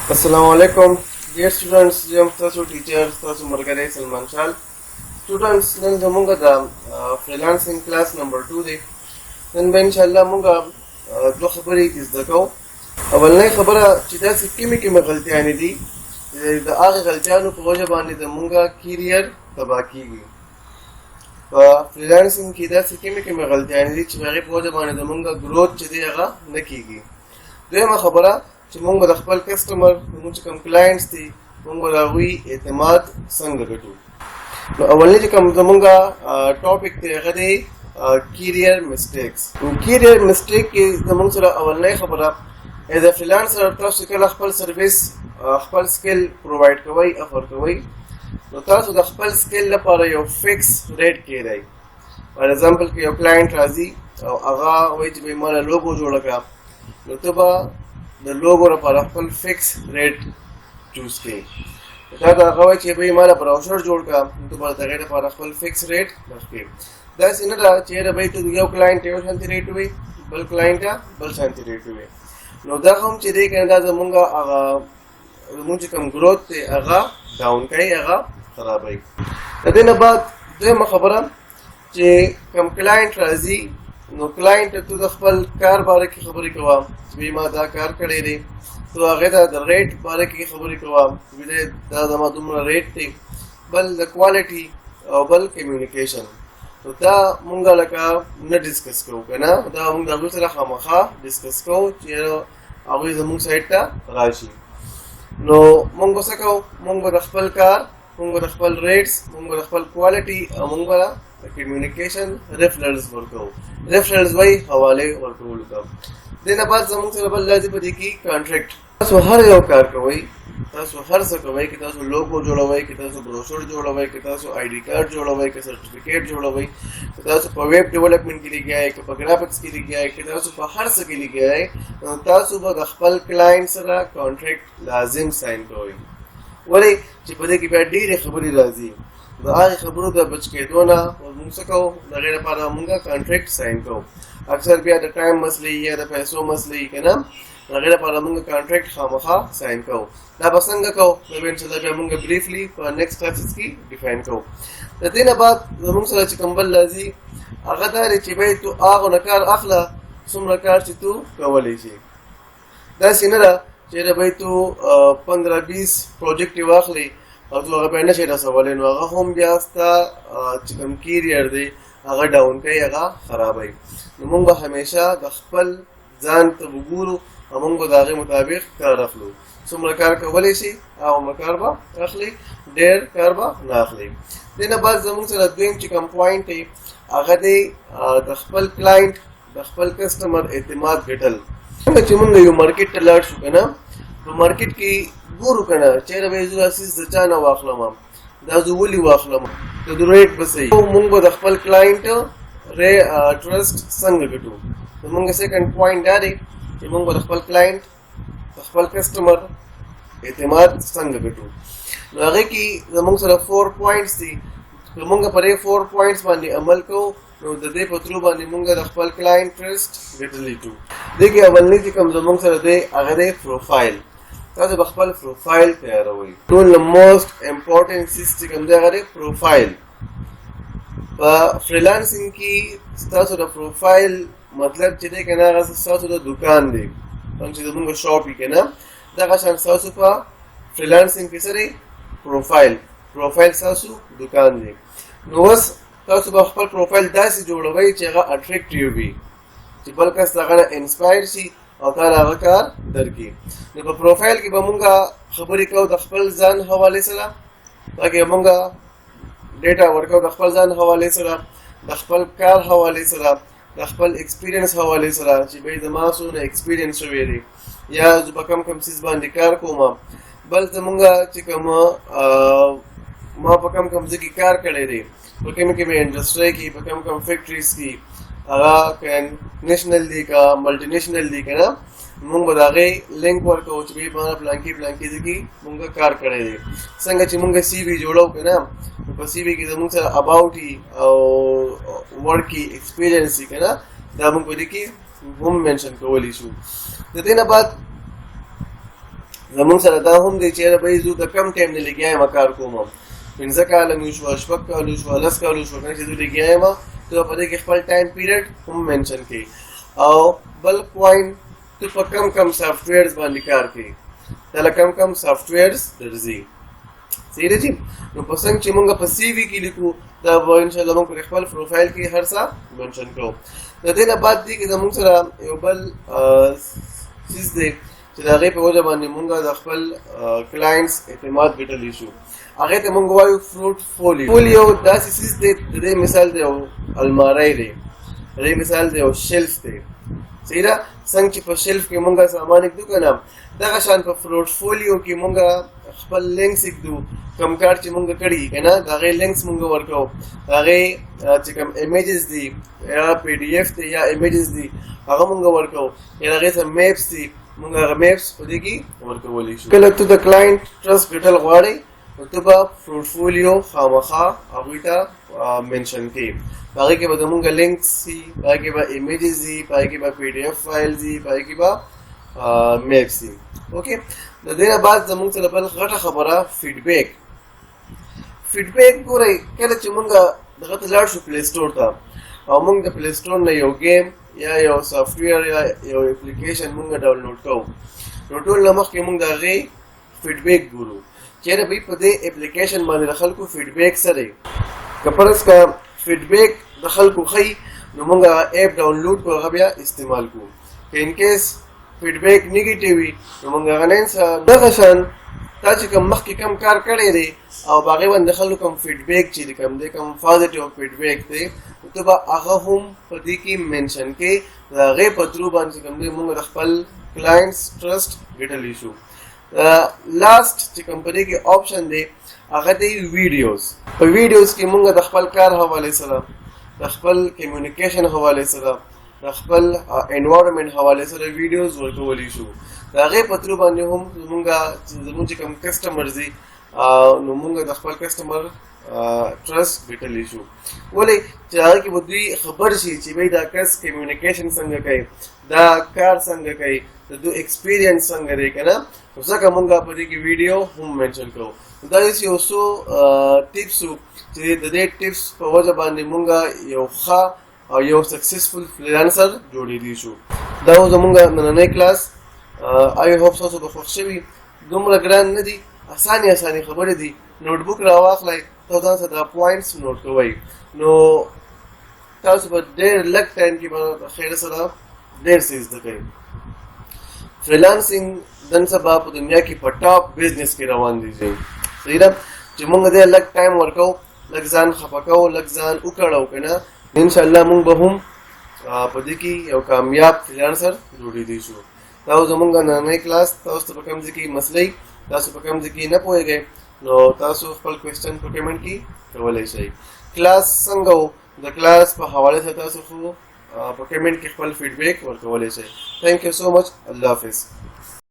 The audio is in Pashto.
Assalamualaikum, dear students. Jam tasu teachers tasu margare Salman Shal. Students, nan jamunga da freelancing class number 2 de. Nan ben inshallah munga do khabari kis dakau. awalnai khabara چې دا kimi غلطیانې دي د هغه غلطیانو په وجه باندې د مونږه کیریئر تباہ کیږي. په فریلانسینګ کې دا kimi غلطیانې دي چې هغه په وجه باندې د مونږه گروث چې دی هغه نه کیږي. دویمه خبره چې مونږ د خپل کسٹمر مونږ کوم کلاینټس دي مونږ راوي اعتماد څنګه ګټو. نو اولنی چې کوم زمونږه ټاپک دی هغه دی کیریئر میسټیکس. کیریئر میسټیک کې زمونږ سره اولنی خبره as a freelancer تاسو کله خپل سرویس خپل سکل پرووایډ کوئ افر کوئ نو تاسو د خپل سکل لپاره یو فکس ریټ کېدای. فار ایگزامپل کې یو کلاینټ راځي او هغه وایي چې مال لوګو جوړ کړه نو ته به د لوګو لپاره خپل فکس ریټ چوز کړئ. دا هغه وایي چې مال براوزر جوړ کړه نو ته به د هغې لپاره خپل فکس ریټ راکړې. داسې نه ده چې ته یو کلاینټ یو شانتي ریټ وي بل کلاینټ بل شانتي ریټ وي. نو دا هم چې دی کنه دا زمونږه هغه زمونږ چې کوم ګروث دی هغه ډاون کوي هغه خرابوي. د دې نه بعد دویمه خبره چې کوم کلاینټ راځي نو کلاینټ ته د خپل کار باره کې خبرې کوه چې ما دا کار کړی دی تو هغې ته د ریټ باره کې خبرې کوه چې دا زما دومره ریټ دی. بل د کوالټي او بل کمیونیکیشن نو دا مونږه لکه نه ډسکس کوو که نه دا مونږ د هغوی سره خامخا ډسکس کوو چې هغوی زمونږ سایټ ته راشي. نو مونږ به څه کوو مونږ به د خپل کار مونږ به د خپل ریټس مونږ به د خپل کوالټي او مونږ به د کمیونیکیشن ریفرنس ورکوو. ریفرنس وایي حوالې ورکولو ته. دې نه بعد زمونږ سره بل راځي په دې کې کانټریکټ. تاسو هر یو کار کوئ تاسو هر څه کوئ که تاسو لوګو جوړوئ که تاسو بروشر جوړوئ که تاسو آی ډي کارت جوړوئ که سرټیفیکیټ جوړوئ که تاسو په ویب ډیولپمنټ کې لګیا یې که په ګرافکس کې لګیا یې که تاسو په هر څه کې لګیا یې نو تاسو به د خپل کلاینټ سره کانټریکټ لازم ساین کوئ. ولې چې په دې کې بیا ډېرې خبرې راځي د هغې خبرو د بچ کېدو نه موږ څه کوو د هغې لپاره موږ کانټریکټ ساین کوو. اکثر بیا د ټایم مسلې یا د پیسو مسلې که نه هغې لپاره موږ کانټریکټ خامخا ساین کوو. دا به څنګه کوو دا به انشاءالله بیا موږ بریفلی په نیکسټ کلاسز کې ډیفاین کوو. د دې نه بعد زموږ سره چې کوم بل راځي هغه دا دی چې بیا تو هغو نه کار اخله څومره کار چې تو کولی شي. داسې نه ده چې بیا تو 15-20 پروجیکټ یې واخلې او تو هغه بیا نه شي رسولی نو هغه هم بیا ستا چې کوم کیریئر دی هغه ډاون کوي هغه خرابوي. نو موږ به همیشه د خپل ځان ته وګورو او موږ به د هغې مطابق کار اخلو. څومره کار کولی شي هغومره کار به اخلي ډېر کار به نه اخلي. دې نه بعد زموږ سره دویم چې کوم پوینټ دی هغه دی د خپل کلاینټ د خپل کسټمر اعتماد ګټل. څنګه چې موږ یو مارکیټ ته لاړ شو که نه نو مارکیټ کې ګورو که نه چېرې به یې زه اسیس د چا نه واخلم دا زه ولې واخلم د ریټ به صحیح موږ به د خپل کلاینټ ټرسټ څنګه ګټو. زموږ سیکنډ پوینټ دا دی چې موږ به د خپل کلاینټ د خپل کسټمر اعتماد څنګه ګټو. نو هغې کې زموږ سره 4 پوینټس دي. که موږ په دې 4 پوینټس باندې عمل کوو نو د دې په ترو باندې موږ د خپل کلاینټ ټرسټ ګټلی شو. دې کې اولنی چې کوم زموږ سره دی هغه دی پروفایل. تاسو به خپل پروفایل تیاروئ. ټول موسټ امپورټنټ چیز چې کوم دی هغه دی پروفایل. په فریلانسینګ کې ستاسو د پروفایل مطلب چې دی که نه هغه ستاسو د دوکان دی څنګه چې زموږ شاپ وي که نه دغه شان ستاسو په فریلانسینګ کې څه دی پروفایل ستاسو دوکان دی. نو اوس تاسو به خپل پروفایل داسې جوړوئ چې هغه اټریکټیو وي چې بل کس د هغه نه انسپایر شي او تا له هغه کار درکړي. نو په پروفایل کې به مونږ خبرې کوو د خپل ځان حوالې سره تاکې مونږ ډیټا ورکوو د خپل ځان حوالې سره د خپل کار حوالې سره د خپل ایکسپیرینس حوالې سره چې بهی زما څونه ایکسپیرینس شوی دی یا زه په کم څیز باندې کار کوم. بل زمونږ چې کوم ما په کم ځای کې کار کړی دی په کومې انډسټرۍ کې په کوم فیکټریز کې هغه که نیشنل دی که ملټي نیشنل دی که نه مونږ به د هغې لینک ورکوو چې بهی په پلانکي ځای کې مونږ کار کړی دی. څنګه چې مونږ سی وي جوړو که نه په سی وي کې زموږ سره اباوټ وي او ورکي ایکسپیرینس وي که نه دا مونږ په دې کې هم مینشن کولی شو. د دې نه بعد زمونږ سره دا هم دی چې به زه د کم ټایم نه لګیا یم کار کوم 15 کاله مې شو 6 کاله شو 10 کاله شو چې زه لګیا یم ته په دې کې خپل ټایم پیریډ هم منشن کړي او بل پوینټ ته په کم سافټویرز باندې کار کوي دا کم سافټویرز درځي صحیح دی نو په څنګه چې موږ په سی وی کې لیکو دا به ان شاء الله موږ خپل پروفایل کې هر څه منشن کوو د دې نه بعد دی چې موږ سره یو بل چیز دی چې دا غي په وجه باندې موږ د خپل کلاینټس اعتماد ګټلی شو هغه ته موږ وایو فروټ فولیو دا چیز دی د دې مثال دی الماری دی د دې مثال دی شیلف دی صحیح ده څنګه چې په شیلف کې موږ سامان لیکو کنه دغه شان په فروټ فولیو کې موږ خپل لینکس لیکو کم کار چې موږ کړی کنه دا غي لینکس موږ ورکو هغه چې کوم ایمیجز دي یا پی ډی اف دي یا ایمیجز دي هغه موږ ورکو یا هغه سم میپس دي موږ هغه میپس په دې کې ورکولې شو کله ته د کلاینټ ټرست ګټل غواړي نو ته به فروټ فولیو خامخا هغه ته منشن کړي هغه کې به موږ لینکس دي هغه کې به ایمیجز دي هغه کې به پی ډی اف فایل دي هغه کې به میپس دي اوکې د دې نه بعد زموږ سره بل غټه خبره فیډبیک ګورئ کله چې موږ دغه ته لاړ شو پلی سټور ته او موږ د پلی سټور نه یو گیم یا یو سافټویر یا یو اپلیکیشن موږ ډاونلوډ کوو نو ټول نه مخکې موږ د هغې فیډبیک ګورو چېرې به په دې اپلیکیشن باندې د خلکو فیډبیک څه دی که فرض که فیډبیک د خلکو ښیي نو موږ هغه ایپ ډاونلوډ کړو هغه بیا استعمال کوو که انکیس فیډبیک نیگیټیو وي نو موږ هغه نه دغه شان تا چې کوم مخکې کم کار کړی دی او په هغې باندې د خلکو کوم فیډبیک چې دی کوم دی کوم پازیټیو فیډبیک دی نو ته به هغه هم په دې کې منشن کړې د هغې په ترو باندې چې کوم دی موږ د خپل کلاینټس ټرسټ ګټلی شو لاست چې کوم په دې کې آپشن دی هغه دی ویډیوز په ویډیوز کې موږ د خپل کار حوالې سره د خپل کمیونیکیشن حوالې سره د خپل انوایرمنټ حوالې سره ویډیوز ورکولی شو د هغې په ترو باندې هم زموږ چې کوم کسټمرز دي نو موږ د خپل کسټمر ټرست ګټلی شو ولې چې هغه کې به دوی خبر شي چې بھائی دا کس کمیونیکیشن څنګه کوي دا کار څنګه کوي د دوی ایکسپیرینس څنګه دی که نه نو ځکه موږ په دې کې ویډیو هم منشن کوو دا یو څو ټیپس وو چې د دې ټیپس په وجه باندې موږ یو ښه او یو سکسسفل فریلانسر جوړېدی شو دا و زموږ نننی کلاس آی هوپ تاسو به خوښ شوي دومره ګران نه دي اسانې خبرې دي نوټ بک راواخلئ تاسو ځان سره دا پوینټس نوټ کوئ نو تاسو په ډېر لږ ټایم کې به د خیر سره ډېر څه زده کوئ فریلانسنګ نن سبا په دنیا کې په ټاپ بزنس کې روان دي صحیح ده چې موږ دې لږ ټایم ورکوو لږ ځان خفه کوو لږ ځان وکړو که نه انشاءالله موږ به هم په دې کې یو کامیاب فریلانسر جوړېدی شو دا زموږ نننی کلاس تاسو ته په کوم ځای کې مسلې تاسو په کوم ځای کې نه پوهېږئ نو تاسو خپل کوېسچن په کمنټ کې کولی شئ کلاس څنګه و د کلاس په حوالې سره تاسو خو په کمنټ کې خپل فیډبیک ورکولی شئ تھینک یو سو مچ الله حافظ